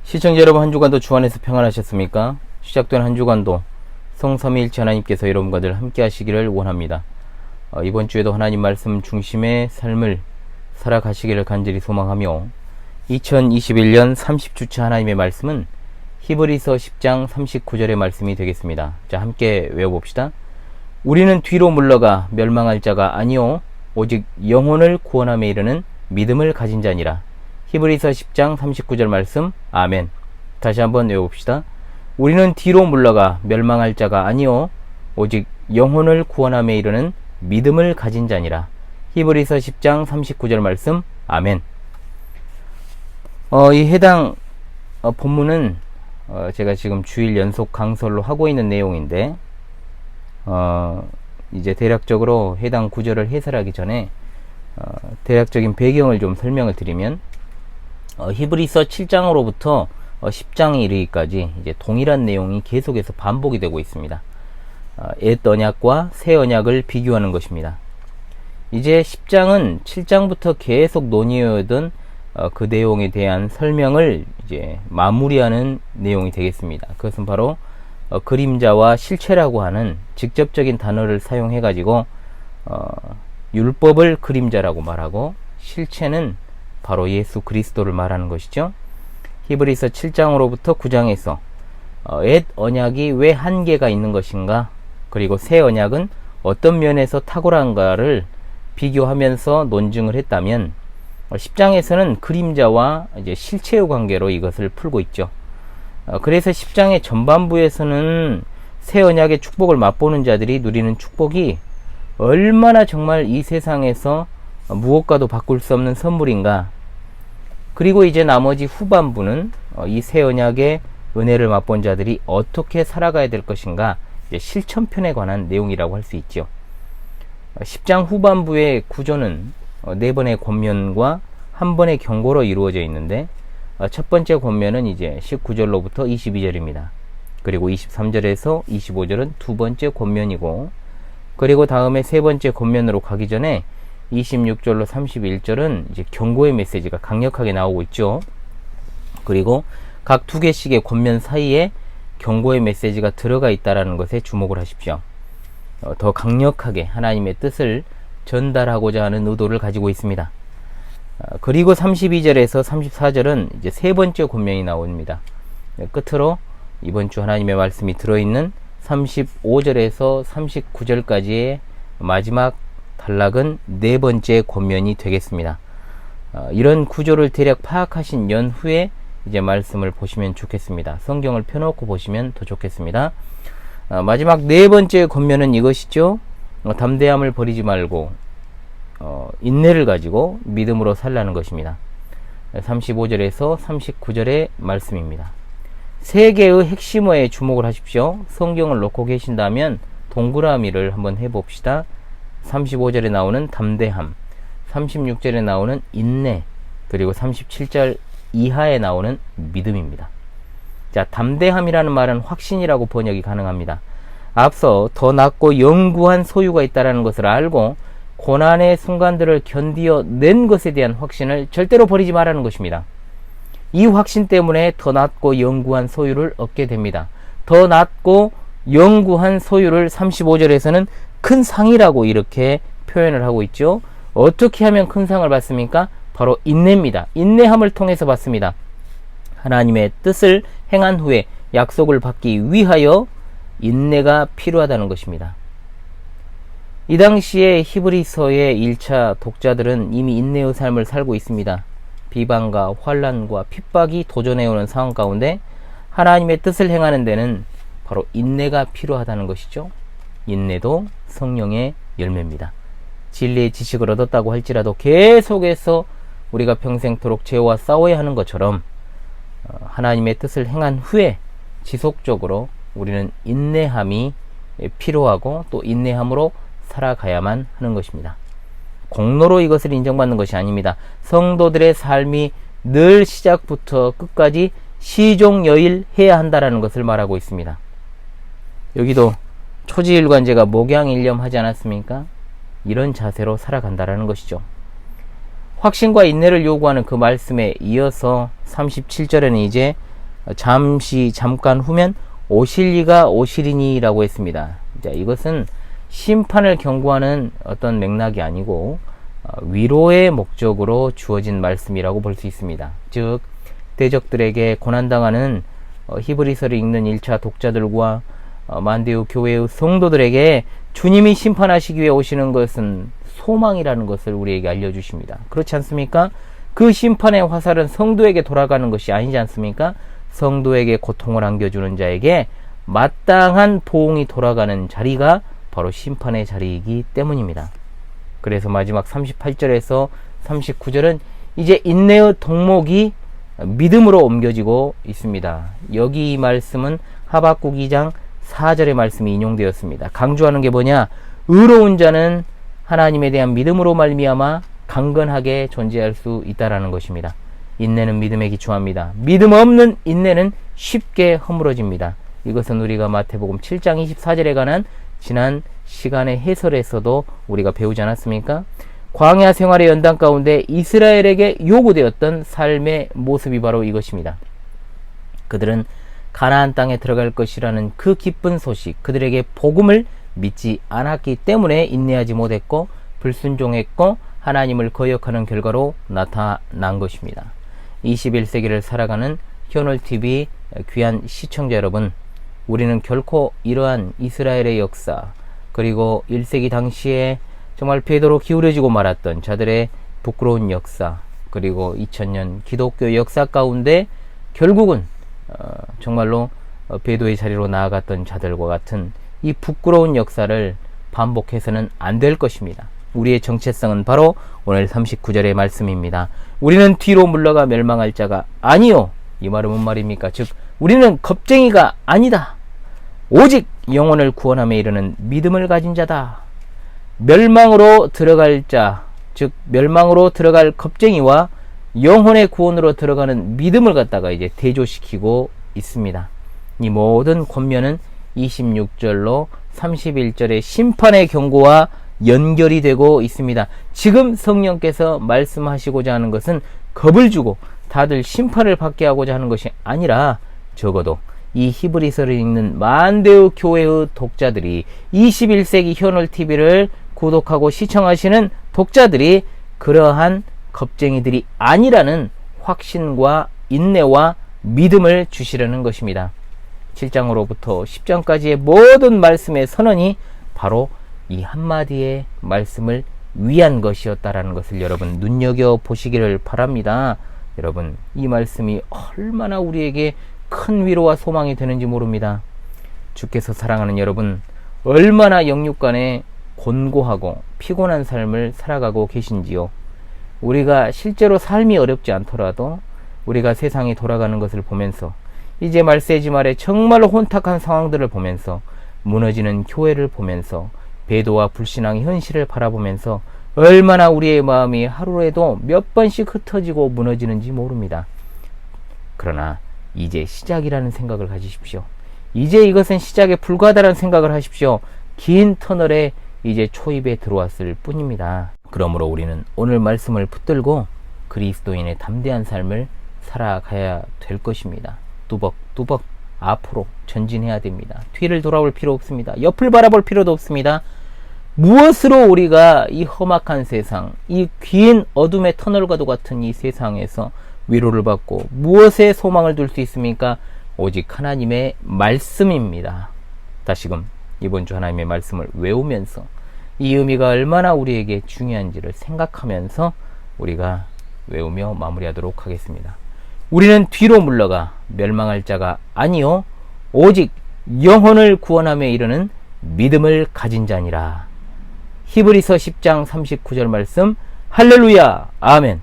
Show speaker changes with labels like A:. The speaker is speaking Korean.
A: 시청자 여러분, 한 주간도 주 안에서 평안하셨습니까? 시작된 한 주간도 성삼위일체 하나님께서 여러분과 늘 함께 하시기를 원합니다. 이번 주에도 하나님 말씀 중심의 삶을 살아가시기를 간절히 소망하며 2021년 30주차 하나님의 말씀은 히브리서 10장 39절의 말씀이 되겠습니다. 자, 함께 외워봅시다. 우리는 뒤로 물러가 멸망할 자가 아니요 오직 영혼을 구원함에 이르는 믿음을 가진 자니라. 히브리서 10장 39절 말씀. 아멘. 다시 한번 외워봅시다. 우리는 뒤로 물러가 멸망할 자가 아니요 오직 영혼을 구원함에 이르는 믿음을 가진 자니라. 히브리서 10장 39절 말씀. 아멘. 이 해당 본문은 제가 지금 주일 연속 강설로 하고 있는 내용인데 이제 대략적으로 해당 구절을 해설하기 전에 대략적인 배경을 좀 설명을 드리면 히브리서 7장으로부터 10장에 이르기까지 이제 동일한 내용이 계속해서 반복이 되고 있습니다. 옛 언약과 새 언약을 비교하는 것입니다. 이제 10장은 7장부터 계속 논의해오던 그 내용에 대한 설명을 이제 마무리하는 내용이 되겠습니다. 그것은 바로 그림자와 실체라고 하는 직접적인 단어를 사용해 가지고 율법을 그림자라고 말하고 실체는 바로 예수 그리스도를 말하는 것이죠. 히브리서 7장으로부터 9장에서 옛 언약이 왜 한계가 있는 것인가, 그리고 새 언약은 어떤 면에서 탁월한가를 비교하면서 논증을 했다면 10장에서는 그림자와 이제 실체의 관계로 이것을 풀고 있죠. 그래서 10장의 전반부에서는 새 언약의 축복을 맛보는 자들이 누리는 축복이 얼마나 정말 이 세상에서 무엇과도 바꿀 수 없는 선물인가, 그리고 이제 나머지 후반부는 이 새 언약의 은혜를 맛본 자들이 어떻게 살아가야 될 것인가, 이제 실천편에 관한 내용이라고 할 수 있죠. 10장 후반부의 구조는 4번의 권면과 1번의 경고로 이루어져 있는데, 첫 번째 권면은 이제 19절로부터 22절입니다. 그리고 23절에서 25절은 두 번째 권면이고, 그리고 다음에 세 번째 권면으로 가기 전에 26절로 31절은 이제 경고의 메시지가 강력하게 나오고 있죠. 그리고 각 두 개씩의 권면 사이에 경고의 메시지가 들어가 있다는 것에 주목을 하십시오. 더 강력하게 하나님의 뜻을 전달하고자 하는 의도를 가지고 있습니다. 그리고 32절에서 34절은 이제 세 번째 권면이 나옵니다. 끝으로 이번 주 하나님의 말씀이 들어있는 35절에서 39절까지의 마지막 단락은 네 번째 권면이 되겠습니다. 이런 구조를 대략 파악하신 연후에 이제 말씀을 보시면 좋겠습니다. 성경을 펴놓고 보시면 더 좋겠습니다. 마지막 네 번째 권면은 이것이죠. 담대함을 버리지 말고 인내를 가지고 믿음으로 살라는 것입니다. 35절에서 39절의 말씀입니다. 세 개의 핵심어에 주목을 하십시오. 성경을 놓고 계신다면 동그라미를 한번 해봅시다. 35절에 나오는 담대함, 36절에 나오는 인내, 그리고 37절 이하에 나오는 믿음입니다. 자, 담대함이라는 말은 확신이라고 번역이 가능합니다. 앞서 더 낮고 영구한 소유가 있다는 것을 알고 고난의 순간들을 견디어낸 것에 대한 확신을 절대로 버리지 말라는 것입니다. 이 확신 때문에 더 낮고 영구한 소유를 얻게 됩니다. 더 낮고 영구한 소유를 35절에서는 큰 상이라고 이렇게 표현을 하고 있죠. 어떻게 하면 큰 상을 받습니까? 바로 인내입니다. 인내함을 통해서 받습니다. 하나님의 뜻을 행한 후에 약속을 받기 위하여 인내가 필요하다는 것입니다. 이 당시에 히브리서의 1차 독자들은 이미 인내의 삶을 살고 있습니다. 비방과 환난과 핍박이 도전해오는 상황 가운데 하나님의 뜻을 행하는 데는 바로 인내가 필요하다는 것이죠. 인내도 성령의 열매입니다. 진리의 지식을 얻었다고 할지라도 계속해서 우리가 평생토록 죄와 싸워야 하는 것처럼 하나님의 뜻을 행한 후에 지속적으로 우리는 인내함이 필요하고 또 인내함으로 살아가야만 하는 것입니다. 공로로 이것을 인정받는 것이 아닙니다. 성도들의 삶이 늘 시작부터 끝까지 시종여일해야 한다는 것을 말하고 있습니다. 여기도 초지일관제가 목양일념하지 않았습니까? 이런 자세로 살아간다는 것이죠. 확신과 인내를 요구하는 그 말씀에 이어서 37절에는 이제 잠깐 후면 오실 이가 오시리니 라고 했습니다. 자, 이것은 심판을 경고하는 어떤 맥락이 아니고 위로의 목적으로 주어진 말씀이라고 볼 수 있습니다. 즉 대적들에게 고난당하는 히브리서를 읽는 1차 독자들과 만데오 교회의 성도들에게 주님이 심판하시기 위해 오시는 것은 소망이라는 것을 우리에게 알려주십니다. 그렇지 않습니까? 그 심판의 화살은 성도에게 돌아가는 것이 아니지 않습니까? 성도에게 고통을 안겨주는 자에게 마땅한 보응이 돌아가는 자리가 바로 심판의 자리이기 때문입니다. 그래서 마지막 38절에서 39절은 이제 인내의 덕목이 믿음으로 옮겨지고 있습니다. 여기 이 말씀은 하박국 2장 4절의 말씀이 인용되었습니다. 강조하는 게 뭐냐? 의로운 자는 하나님에 대한 믿음으로 말미암아 강건하게 존재할 수 있다라는 것입니다. 인내는 믿음에 기초합니다. 믿음 없는 인내는 쉽게 허물어집니다. 이것은 우리가 마태복음 7장 24절에 관한 지난 시간의 해설에서도 우리가 배우지 않았습니까? 광야 생활의 연단 가운데 이스라엘에게 요구되었던 삶의 모습이 바로 이것입니다. 그들은 가나안 땅에 들어갈 것이라는 그 기쁜 소식, 그들에게 복음을 믿지 않았기 때문에 인내하지 못했고 불순종했고 하나님을 거역하는 결과로 나타난 것입니다. 21세기를 살아가는 현월TV 귀한 시청자 여러분, 우리는 결코 이러한 이스라엘의 역사, 그리고 1세기 당시에 정말 베드로 기울여지고 말았던 자들의 부끄러운 역사, 그리고 2000년 기독교 역사 가운데 결국은 정말로 배도의 자리로 나아갔던 자들과 같은 이 부끄러운 역사를 반복해서는 안 될 것입니다. 우리의 정체성은 바로 오늘 39절의 말씀입니다. 우리는 뒤로 물러가 멸망할 자가 아니요. 이 말은 뭔 말입니까? 즉 우리는 겁쟁이가 아니다. 오직 영혼을 구원함에 이르는 믿음을 가진 자다. 멸망으로 들어갈 자, 즉 멸망으로 들어갈 겁쟁이와 영혼의 구원으로 들어가는 믿음을 갖다가 이제 대조시키고 있습니다. 이 모든 권면은 26절로 31절의 심판의 경고와 연결이 되고 있습니다. 지금 성령께서 말씀하시고자 하는 것은 겁을 주고 다들 심판을 받게 하고자 하는 것이 아니라, 적어도 이 히브리서를 읽는 만대의 교회의 독자들이, 21세기 현월TV를 구독하고 시청하시는 독자들이 그러한 겁쟁이들이 아니라는 확신과 인내와 믿음을 주시려는 것입니다. 7장으로부터 10장까지의 모든 말씀의 선언이 바로 이 한마디의 말씀을 위한 것이었다라는 것을 여러분 눈여겨보시기를 바랍니다. 여러분, 이 말씀이 얼마나 우리에게 큰 위로와 소망이 되는지 모릅니다. 주께서 사랑하는 여러분, 얼마나 영육간에 곤고하고 피곤한 삶을 살아가고 계신지요. 우리가 실제로 삶이 어렵지 않더라도 우리가 세상이 돌아가는 것을 보면서, 이제 말세지 말에 정말로 혼탁한 상황들을 보면서, 무너지는 교회를 보면서, 배도와 불신앙의 현실을 바라보면서 얼마나 우리의 마음이 하루에도 몇 번씩 흩어지고 무너지는지 모릅니다. 그러나 이제 시작이라는 생각을 가지십시오. 이제 이것은 시작에 불과하다는 생각을 하십시오. 긴 터널에 이제 초입에 들어왔을 뿐입니다. 그러므로 우리는 오늘 말씀을 붙들고 그리스도인의 담대한 삶을 살아가야 될 것입니다. 뚜벅뚜벅 앞으로 전진해야 됩니다. 뒤를 돌아볼 필요 없습니다. 옆을 바라볼 필요도 없습니다. 무엇으로 우리가 이 험악한 세상, 이 긴 어둠의 터널과도 같은 이 세상에서 위로를 받고 무엇에 소망을 둘 수 있습니까? 오직 하나님의 말씀입니다. 다시금 이번 주 하나님의 말씀을 외우면서 이 의미가 얼마나 우리에게 중요한지를 생각하면서 우리가 외우며 마무리하도록 하겠습니다. 우리는 뒤로 물러가 멸망할 자가 아니요 오직 영혼을 구원함에 이르는 믿음을 가진 자니라. 히브리서 10장 39절 말씀. 할렐루야. 아멘.